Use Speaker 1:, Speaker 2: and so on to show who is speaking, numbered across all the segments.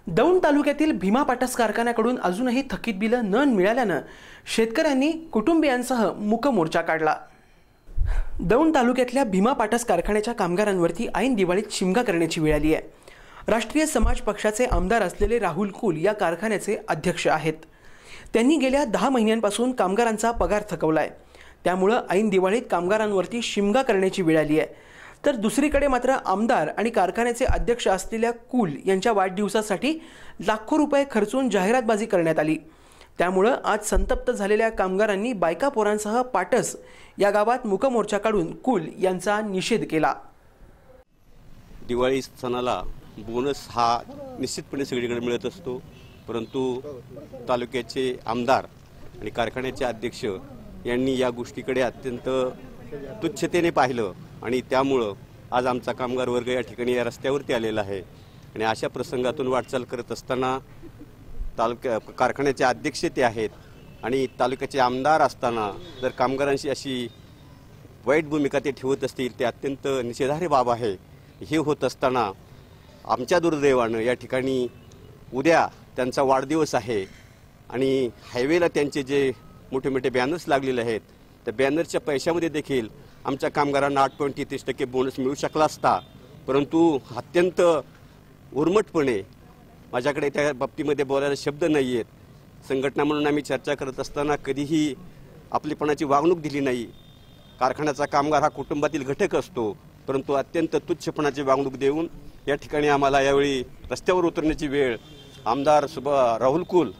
Speaker 1: दौंड तालुक्यातील भीमा पाटस कारखान्याकडून अजूनही थकीत बिलं न मिळाल्यानं शेतकऱ्यांनी कुटुंबियांसह मूक मोर्चा काढला। दौंड तालुक्यातल्या भीमा पाटस कारखान्याच्या कामगारांवरती ऐन दिवाळीत शिमगा करण्याची वेळ आली आहे। राष्ट्रीय समाज पक्षाचे आमदार असलेले राहुल कुल या कारखान्याचे अध्यक्ष आहेत। त्यांनी गेल्या 10 महिन्यांपासून कामगारांचा पगार थकवलाय। त्यामुळे ऐन दिवाळीत कामगारांवरती शिमगा करण्याची वेळ आली आहे। तर दुसरीकडे मात्र आमदार आणि कारखान्याचे अध्यक्ष असलेल्या कुल यांच्या वाढदिवसासाठी लाखो रुपये खर्चून जाहिरातबाजी करण्यात आली। त्यामुळे आज संतप्त झालेल्या कामगारांनी बायका पोरांसह पाटस या गावात मूक मोर्चा काढून कुल यांचा निषेध केला।
Speaker 2: दिवाळी सणाला बोनस हा निश्चितपणे सगळीकडे मिळत असतो, परंतु तालुक्याचे आमदार आणि कारखान्याचे अध्यक्ष यांनी या गोष्टीकडे अत्यंत तुच्छतेने पाहिलं आणि त्यामुळं आज आमचा कामगार वर्ग या ठिकाणी या रस्त्यावरती आलेला आहे। आणि अशा प्रसंगातून वाटचाल करत असताना कारखान्याचे अध्यक्ष ते आहेत आणि तालुक्याचे आमदार असताना जर कामगारांशी अशी वाईट भूमिका ते ठेवत असतील ते अत्यंत निषेधार्ह बाब आहे। हे होत असताना आमच्या दुर्दैवानं या ठिकाणी उद्या त्यांचा वाढदिवस आहे आणि हायवेला त्यांचे जे मोठे मोठे बॅनर्स लागलेले आहेत त्या बॅनरच्या पैशामध्ये देखील आमच्या कामगारांना 8.33% बोनस मिळू शकला असता, परंतु अत्यंत उर्मटपणे माझ्याकडे त्या बाबतीमध्ये बोलायला शब्द नाही आहेत। संघटना म्हणून आम्ही चर्चा करत असताना कधीही आपलीपणाची वागणूक दिली नाही। कारखान्याचा कामगार हा कुटुंबातील घटक असतो, परंतु अत्यंत तुच्छपणाची वागणूक देऊन या ठिकाणी आम्हाला यावेळी रस्त्यावर उतरण्याची वेळ आमदार राहुल कुल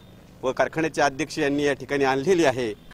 Speaker 2: व कारखान्याचे अध्यक्ष यांनी या ठिकाणी आणलेली आहे।